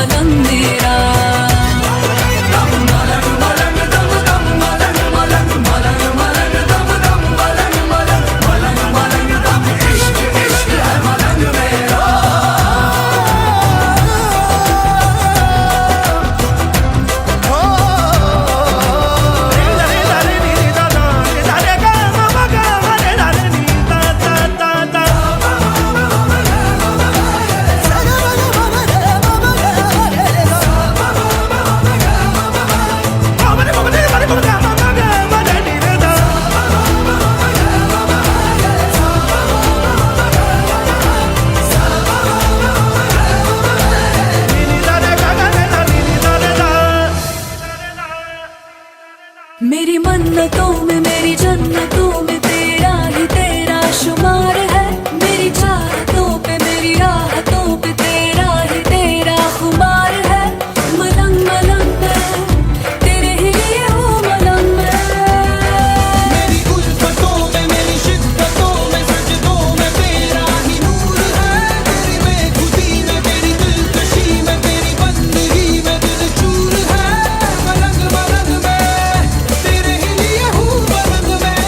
मलंग मेरा। मेरी मन्नतों में मेरी जन्नतों में तेरा ही तेरा शुमार है। मेरी चाहतों पे मेरी राहतों पे तेरा ही तेरा खुमार है। मलंग मलंग मैं तेरे ही लिए हूँ मलंग मैं। मेरी उल्फतों में मेरी शिद्दतों में सजदों में तेरा ही नूर है। तेरी बेखुदी में तेरी दिलकशी में तेरी बंदगी में दिल चूर है। मलंग मलंग मैं तेरे ही लिए हूँ मलंग मैं।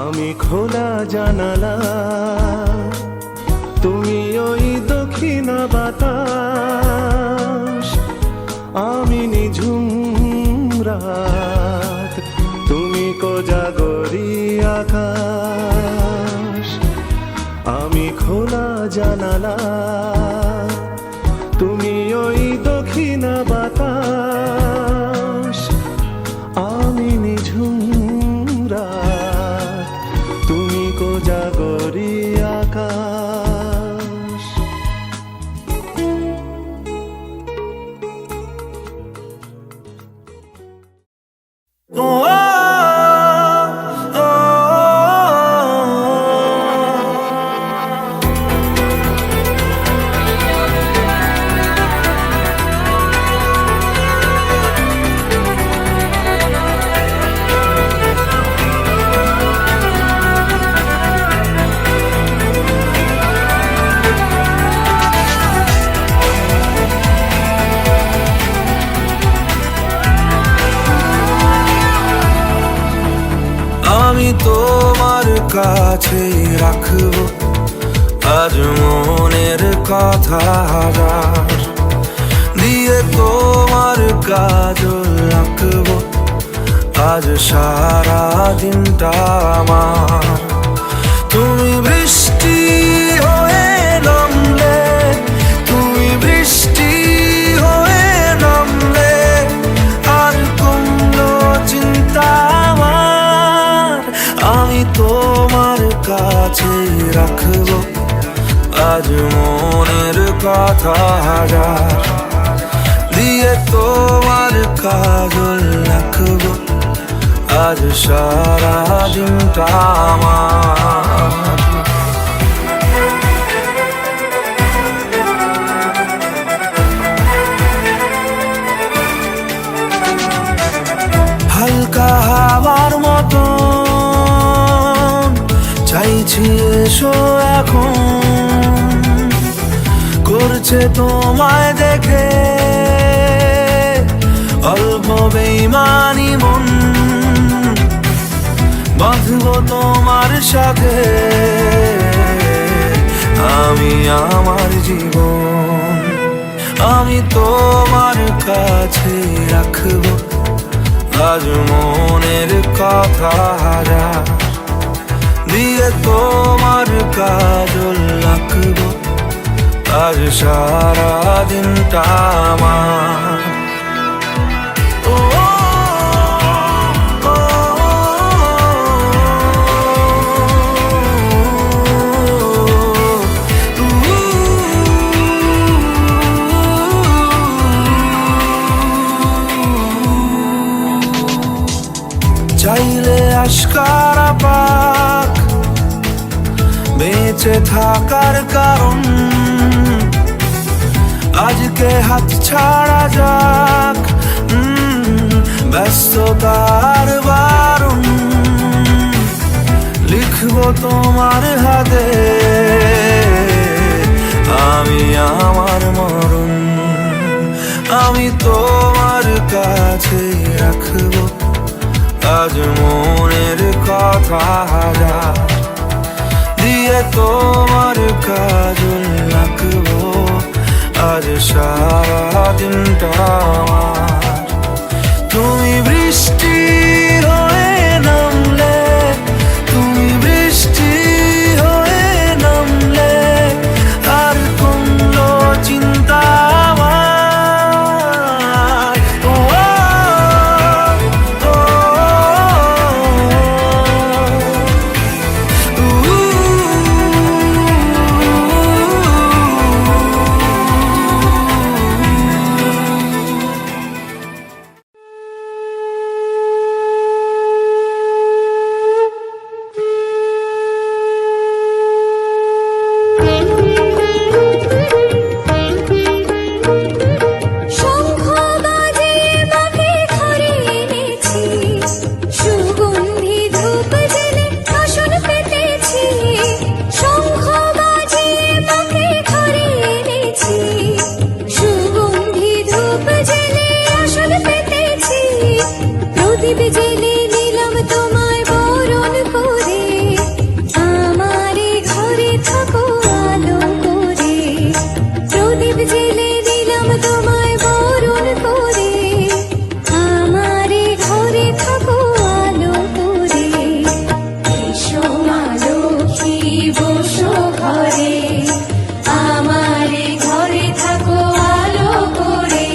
আমি খোলা জানালা তুমি ওই দক্ষিণ বাতাস। আমি নিঝুম রাত তুমি কোজাগরি আকাশ। আমি খোলা জানালা তুমি ওই দক্ষিণ বাতাস। আমি নিঝুম রাত তুমি কোজাগরি আকাশ। আমি তোমার কাছে রাখবো আজ মনের কথা হাজার। দিয়ে তোমার কাজল রাখবো আজ সারা দিনটা আমার। তুমি বৃষ্টি হয়ে নামলে, তুমি বৃষ্টি হয়ে নামলে আর কোনো চিন্তা আমার। আমি তোমার কাছে রাখবো আজ মনের কথা হাজার। দিয়ে তোমার কাজল রাখবো আজ সারা দিনটা আমার। হালকা হাওয়ার মতো চাইছি এসো এখন। করছে তোমায় দেখে অল্প বেইমানি মন। বাঁধবো তোমার সাথে আমি আমার জীবন। আমি তোমার কাছে রাখবো আজ মনের কথা হাজার, দিয়ে তোমার কাজল রাখবো আজ সারা দিনটা আমার। ও, ও, ও, চাইলে আশকারা পাক বেঁচে থাকার কারণ, আজকে হাত ছাড়া যাক ব্যস্ততার বারণ। লিখবো তোমার হাতে আমি আমার মরণ, আমি তোমার কাছে রাখবো আজ মনের কথা হাজার, দিয়ে তোমার কাজল রাখবো আজ সারা দিনটা আমার। তুমি বৃষ্টি হয়ে নামলে, তুমি বৃষ্টি হয়ে নামলে আর কমলো চিন্তা আমার। ও, ও, শঙ্খ বাজিয়ে মাকে ঘরে এনেছি, সুগন্ধি ধূপ জেলে আসন পেতেছি। শঙ্খ বাজিয়ে মাকে ঘরে এনেছি, সুগন্ধি ধূপ জেলে আসন পেতেছি। প্রদীপ জেলে নিলাম তোমায় বরণ করে, আমারে ঘরে থাকো আলো করে। প্রদীপ জেলে দিলাম তোমায় বরণ করে, আমারে ঘরে থাকো আলো করে। এসো মা লক্ষ্মী বসো ঘরে, আমারে ঘরে থাকো আলো করে।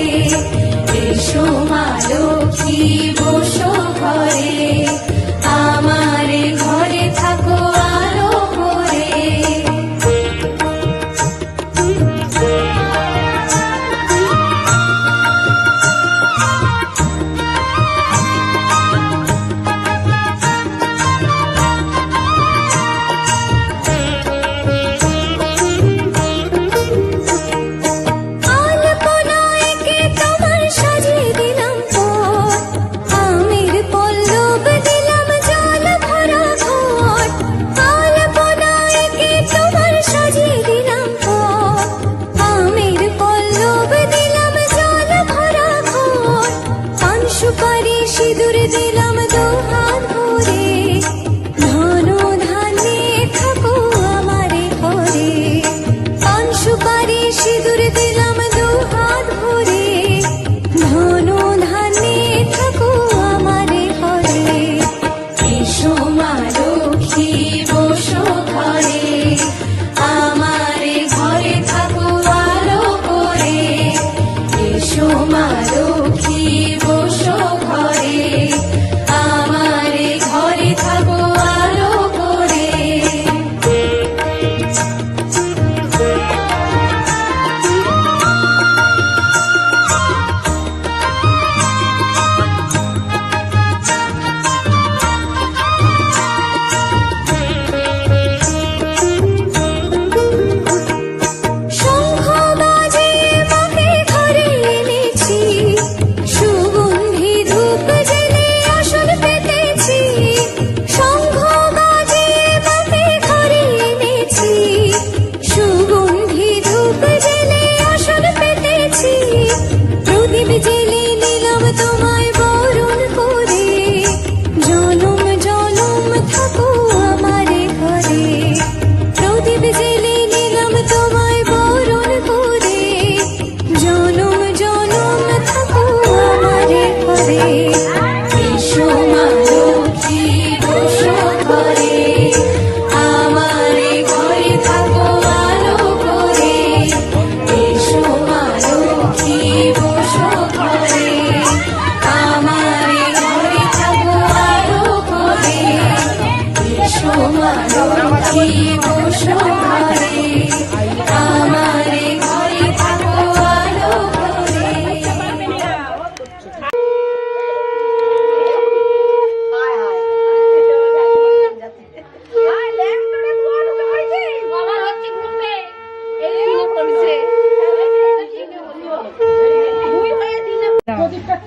এসো মা লক্ষ্মী বসো ঘরে, আমারে ঘরে থাকো আলো করে। আলপনায় কে তোমার সাজিয়ে দিলাম পথ, আমের পল্লব দিলাম জল ভরা ঘট। আলপনায় কে তোমার সাজিয়ে দিলাম পথ, আমের পল্লব দিলাম জল ভরা ঘট। পান সুপারি সিঁদুর দিলাম দুহাত ভরে, ধন ধান্যে থাকো আমারে ঘরে। পান সুপারি সিঁদুর দিলাম দুহাত ভরে, ধন ধান্যে থাকো আমারে ঘরে। এসো মা লক্ষ্মী বসো ঘরে, আমারে ঘরে থাকো আলো করে। এসো মা লক্ষ্মী বসো ঘরে,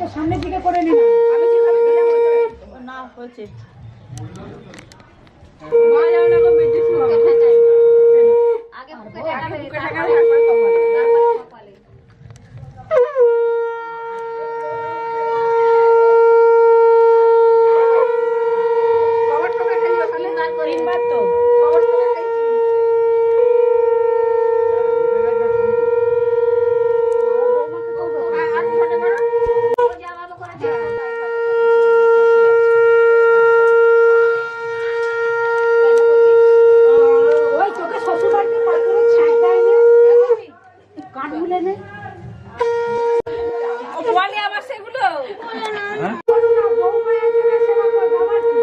তো সামনের দিকে করে নি না। আমি যেভাবে দিলাম না হয়েছে যাও না গো মেডিসিন আগে বুকে টাকাবে তারপরে কপালে কভার টকা খাই ওখানে তিনবার তো কভার টকা খাইছি ওই তোকে শ্বশুর বাড়িতে পাথরে ছাই দেয় না, কাঠ ভুলে নে। বলে আবার সেগুলো বলো না, বৌমা এসে সেবা করবে, আবার কি?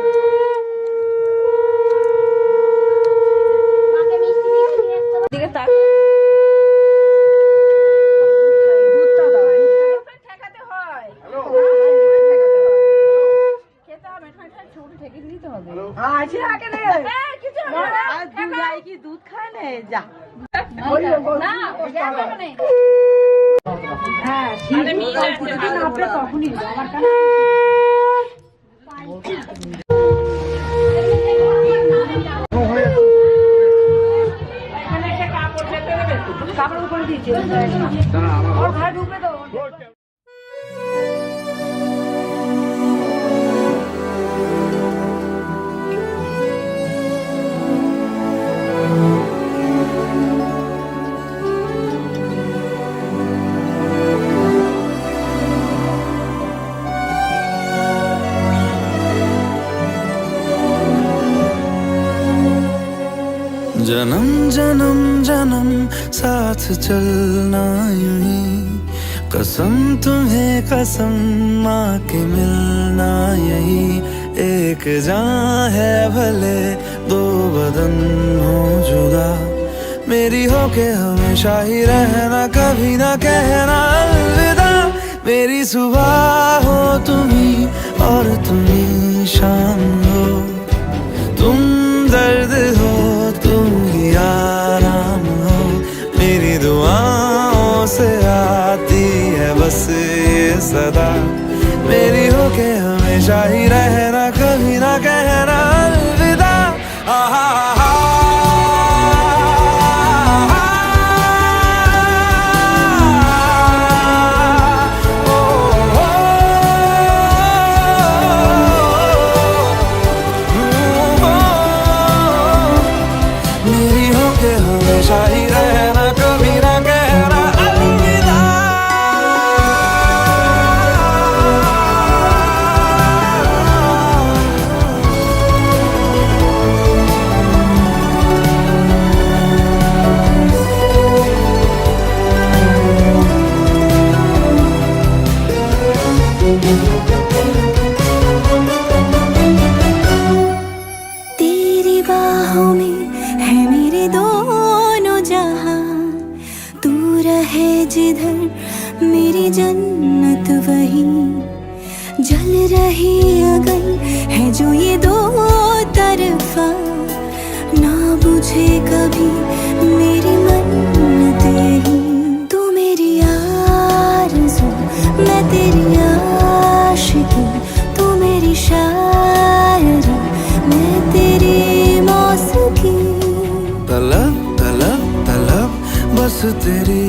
দিকে তাক দুধটা দাও, দুধটা। ঠেকাতে হয় খেতে হবে ছোট ঠেকে দিতে হবে আছে আগে নে। আর দুধ গাই কি দুধ খায় না? যা। না যাবে না হ্যাঁ, ঠিক। যদি না আপনি তখনই দিও, আমার কাছে কাপড় উপরে দিয়েছি। ওর ঘরে ঢুকবে তো। जन्म जन्म जन्म साथ चलना यूं ही कसम तुम्हें कसम माँ के मिलना यही एक जान है भले दो बदन हो जुदा मेरी हो के हमेशा ही रहना कभी ना कहना अलविदा मेरी सुबह हो तुम्ही और तुम्ही शाम हो तुम दर्द हो तुम ही आराम हो मेरी दुआओं से आती है बस ये सदा मेरी हो के हमेशा ही रहना कभी ना कहना अलविदा आहा हमेशा ही रहना कभी ना कहना अलविदा तेरी बाहों में है मेरे दोनों जहां तू रहे जिधर मेरी जन्नत वही जल रही अगर है जो ये दो तरफा ना बुझे कभी मेरी मन्नत यही तू मेरी आरज़ू मैं तेरी आशिकी तू मेरी शायरी मैं तेरी मौसीकी तलब तलब तलब बस तेरी